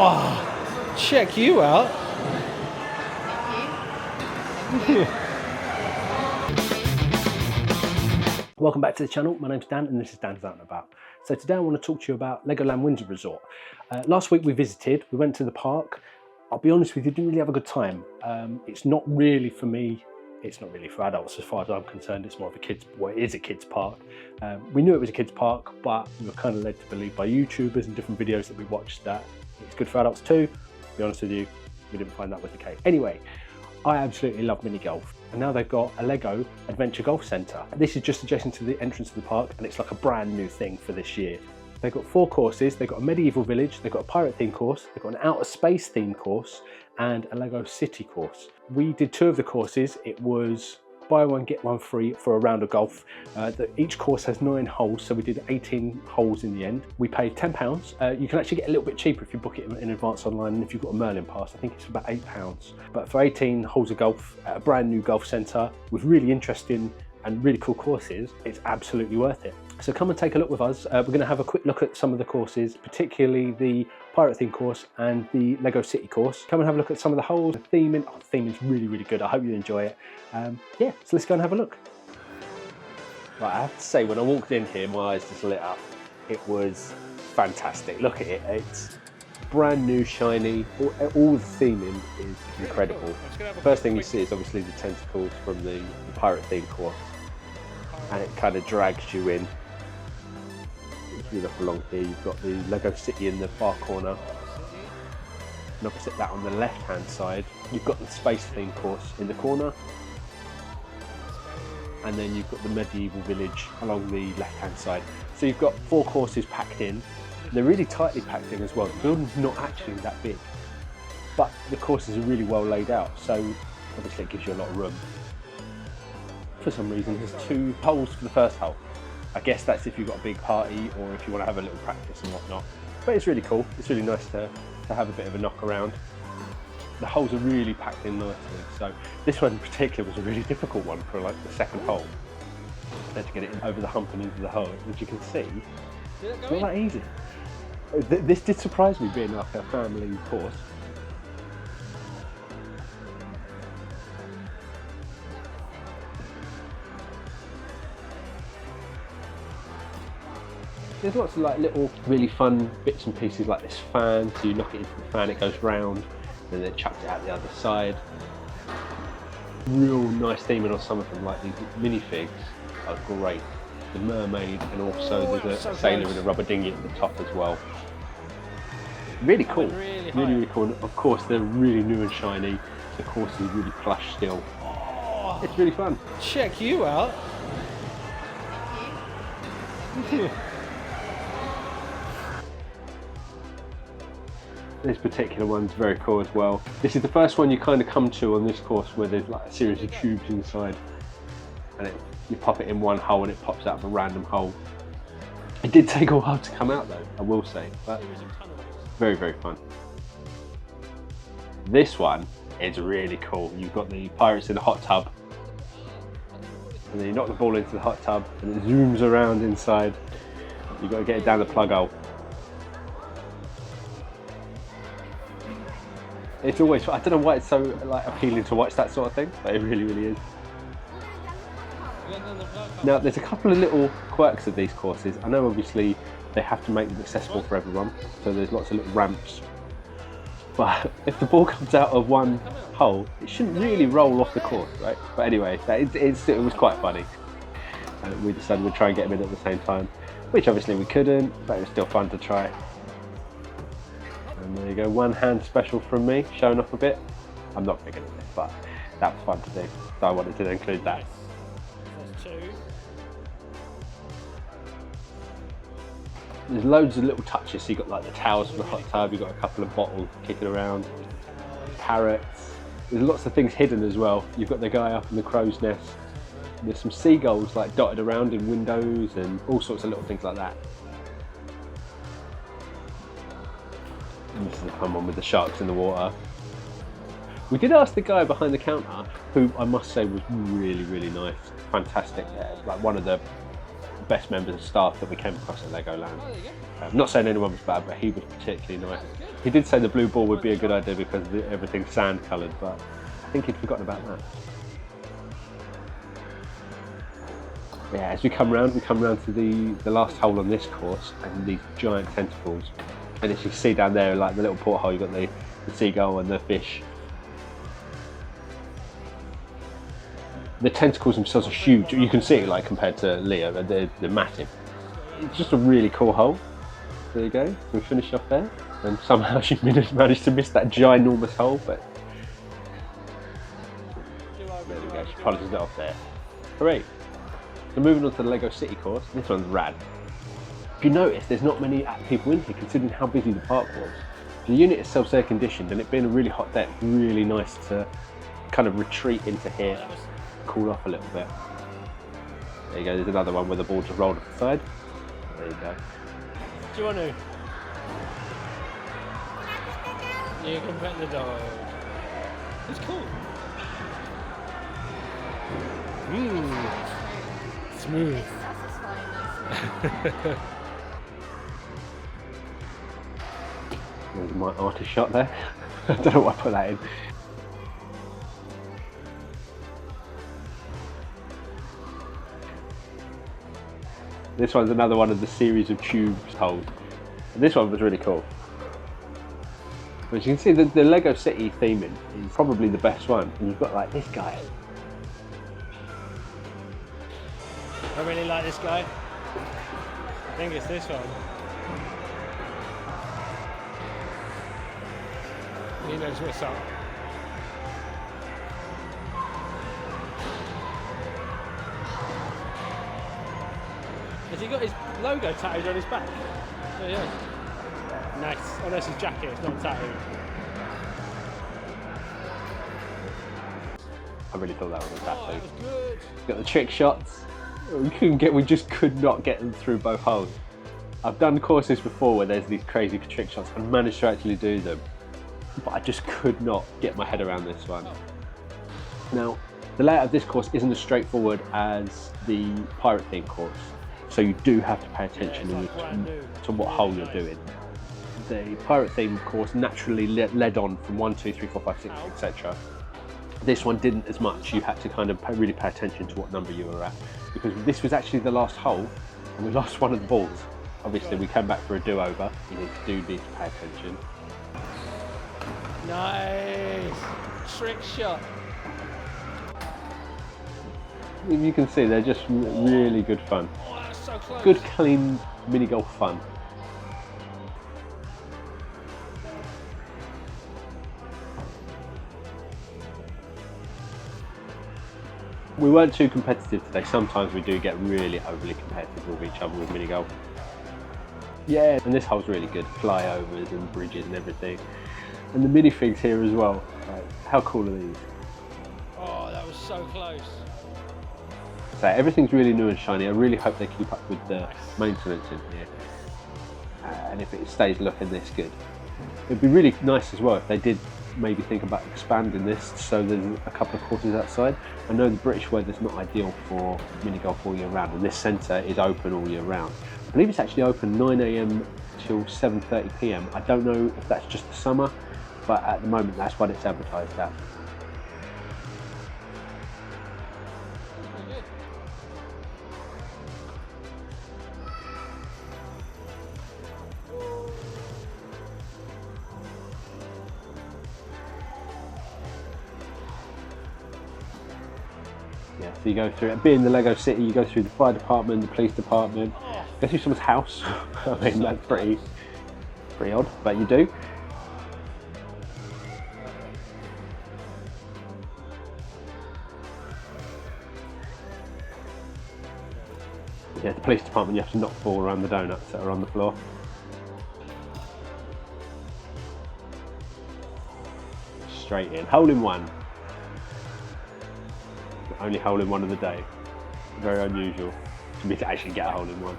Oh, check you out. Welcome back to the channel. My name's Dan and this is Dan's Out and About. So today I want to talk to you about Legoland Windsor Resort. Last week we went to the park. I'll be honest with you, didn't really have a good time. It's not really for me. It's not really for adults as far as I'm concerned. It's more of a kids, well, it is a kids park. We knew it was a kids park, but we were kind of led to believe by YouTubers and different videos that we watched that it's good for adults too. To be honest with you, we didn't find that was the case. Anyway, I absolutely love mini golf. And now they've got a Lego Adventure Golf Centre. This is just adjacent to the entrance of the park and it's like a brand new thing for this year. They've got 4 courses. They've got a medieval village, they've got a pirate themed course, they've got an outer space themed course and a Lego city course. We did 2 of the courses. It was buy one, get one free for a round of golf. Each course has 9 holes, so we did 18 holes in the end. We paid £10. You can actually get a little bit cheaper if you book it in advance online, and if you've got a Merlin pass, I think it's about £8. But for 18 holes of golf at a brand new golf centre with really interesting and really cool courses, it's absolutely worth it. So come and take a look with us. We're going to have a quick look at some of the courses, particularly the pirate theme course and the Lego city course. Come and have a look at some of the holes. The theming, the theming's really, really good. I hope you enjoy it. Yeah, so let's go and have a look. Right, I have to say, when I walked in here, my eyes just lit up. It was fantastic. Look at it. It's brand new, shiny. All the theming is incredible. The first thing you see is obviously the tentacles from the pirate theme course, and it kind of drags you in. If you look along here, you've got the Lego City in the far corner, and opposite that on the left hand side you've got the space theme course in the corner, and then you've got the medieval village along the left hand side. So you've got 4 courses packed in. They're really tightly packed in as well. The building's not actually that big, but the courses are really well laid out, so obviously it gives you a lot of room. For some reason there's 2 holes for the first hole. I guess that's if you've got a big party or if you want to have a little practice and whatnot. But it's really cool. It's really nice to have a bit of a knock around. The holes are really packed in nicely. So this one in particular was a really difficult one for like the second hole. I had to get it over the hump and into the hole. As you can see, it's not that easy. This did surprise me, being like a family course. There's lots of like little really fun bits and pieces, like this fan. So you knock it into the fan, it goes round, and then it chucks it out the other side. Real nice theming on some of them, like these minifigs are great. The mermaid, and also there's a sailor in a rubber dinghy at the top as well. Really cool, really cool. And of course they're really new and shiny. The course is really plush still. It's really fun. Check you out. This particular one's very cool as well. This is the first one you kind of come to on this course where there's like a series of tubes inside, and you pop it in one hole and it pops out of a random hole. It did take a while to come out though, I will say, but very, very fun. This one is really cool. You've got the pirates in a hot tub, and then you knock the ball into the hot tub and it zooms around inside. You've got to get it down the plug hole. It's always, I don't know why it's so like appealing to watch that sort of thing, but it really, really is. Now there's a couple of little quirks of these courses. I know obviously they have to make them accessible for everyone, so there's lots of little ramps. But if the ball comes out of one hole, it shouldn't really roll off the course, right? But anyway, it was quite funny. We decided we'd try and get them in at the same time, which obviously we couldn't, but it was still fun to try. And there you go, one hand special from me, showing off a bit. I'm not big at it, but that was fun to do, so I wanted to include that. There's loads of little touches, so you've got like the towels from the hot tub, you've got a couple of bottles kicking around, parrots. There's lots of things hidden as well. You've got the guy up in the crow's nest. There's some seagulls like dotted around in windows and all sorts of little things like that. And this is a fun one with the sharks in the water. We did ask the guy behind the counter, who I must say was really, really nice, fantastic. Like one of the best members of staff that we came across at Legoland. Not saying anyone was bad, but he was particularly nice. He did say the blue ball would be a good idea because everything's sand coloured, but I think he'd forgotten about that. Yeah, as we come round to the last hole on this course, and these giant tentacles. And as you see down there, like the little porthole, you've got the seagull and the fish. The tentacles themselves are huge. You can see it like compared to Leo, they're massive. It's just a really cool hole. There you go, we finish off there. And somehow she managed to miss that ginormous hole, but there we go, she polishes it off there. Hooray! So moving on to the Lego City course, this one's rad. If you notice, there's not many people in here considering how busy the park was. The unit itself's air conditioned, and it being a really hot day, it's really nice to kind of retreat into here, cool off a little bit. There you go, there's another one where the ball just rolled off the side. There you go. Do you want to? You can pet the dog. It's cool. Smooth. There's my artist shot there. I don't know why I put that in. This one's another one of the series of tubes holes. And this one was really cool. As you can see, the Lego City theming is probably the best one. And you've got like this guy. I really like this guy. I think it's this one. He knows what's up. Has he got his logo tattooed on his back? Oh yeah. Nice. Oh, that's his jacket, it's not tattooed. I really thought that was a tattoo. Oh, that was good. Got the trick shots. We just could not get them through both holes. I've done courses before where there's these crazy trick shots and managed to actually do them, but I just could not get my head around this one. Now, the layout of this course isn't as straightforward as the pirate theme course, so you do have to pay attention to what hole you're doing. The pirate theme course naturally led on from 1, 2, 3, 4, 5, 6, etc. This one didn't as much. You had to kind of really pay attention to what number you were at, because this was actually the last hole and we lost one of the balls. Obviously we came back for a do-over. You need to pay attention. Nice! Trick shot. You can see they're just really good fun. Oh, that's so close. Good clean mini golf fun. We weren't too competitive today. Sometimes we do get really overly competitive with each other with mini golf. Yeah, and this hole's really good. Flyovers and bridges and everything. And the minifigs here as well. Right. How cool are these? Oh, that was so close. So everything's really new and shiny. I really hope they keep up with the maintenance in here. And if it stays looking this good. It'd be really nice as well if they did maybe think about expanding this so there's a couple of courses outside. I know the British weather's not ideal for mini golf all year round, and this centre is open all year round. I believe it's actually open 9 AM till 7:30 PM. I don't know if that's just the summer, but at the moment that's what it's advertised at. Yeah, so you go through it. Being the Lego City, you go through the fire department, the police department, go through someone's house. I mean, that's pretty odd, but you do. Yeah, the police department, you have to knock the ball around the donuts that are on the floor. Straight in, hole in one. Only hole in one of the day. Very unusual for me to actually get a hole in one.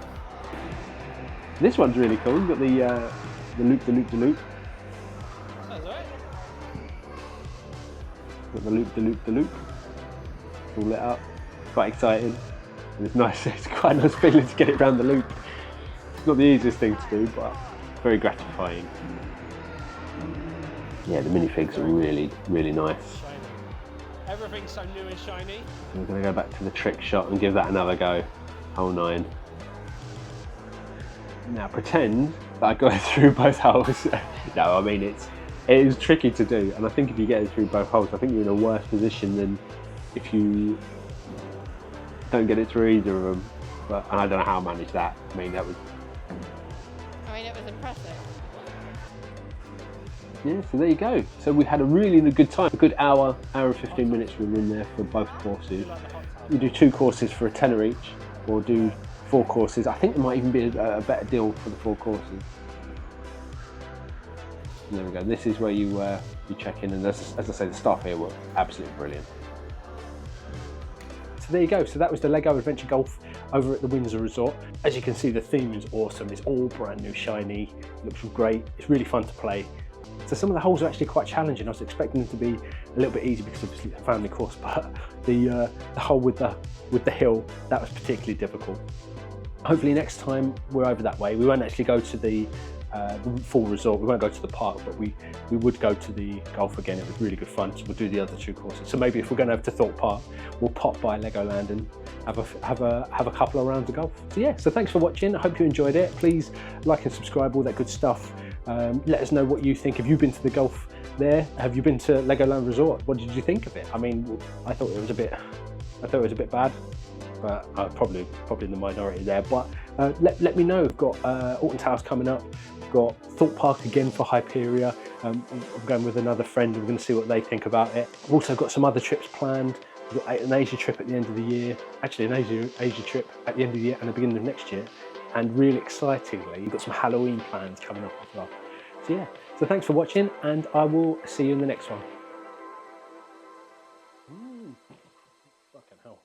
This one's really cool. You've got the loop. That's right. Got the loop. All lit up. Quite exciting. And it's nice. It's quite a nice feeling to get it around the loop. It's not the easiest thing to do, but very gratifying. Yeah, the minifigs are really, really nice. Shiny. Everything's so new and shiny. So we're going to go back to the trick shot and give that another go. Hole 9. Now pretend that I go through both holes. No, I mean it is tricky to do, and I think if you get it through both holes, I think you're in a worse position than if you don't get it through either of them. But and I don't know how I managed that. I mean it was impressive. Yeah, so there you go. So we had a really good time. A good hour and 15 minutes we were in there for both courses. We do 2 courses for a tenner each, or do 4 courses. I think there might even be a better deal for the 4 courses. And there we go. This is where you check in, and as I say, the staff here were absolutely brilliant. So there you go. So that was the Lego Adventure Golf over at the Windsor Resort. As you can see, the theme is awesome. It's all brand new, shiny. It looks great. It's really fun to play. So some of the holes are actually quite challenging. I was expecting them to be a little bit easy because obviously it's a family course, but the hole with the hill, that was particularly difficult. Hopefully next time we're over that way. We won't actually go to the full resort. We won't go to the park, but we would go to the golf again. It was really good fun. So we'll do the other 2 courses. So maybe if we're going over to Thorpe Park, we'll pop by Legoland and have a couple of rounds of golf. So yeah, so thanks for watching. I hope you enjoyed it. Please like and subscribe, all that good stuff. Let us know what you think. Have you been to the golf there? Have you been to Legoland Resort? What did you think of it? I mean, I thought it was a bit bad, but I'm probably in the minority there. But let me know. We've got Alton Towers coming up. We've got Thorpe Park again for Hyperia. I'm going with another friend. We're going to see what they think about it. We've also got some other trips planned. We've got an Asia trip at the end of the year. Actually, an Asia trip at the end of the year and the beginning of next year. And really excitingly, you've got some Halloween plans coming up as well. So yeah, so thanks for watching, and I will see you in the next one. Fucking hell.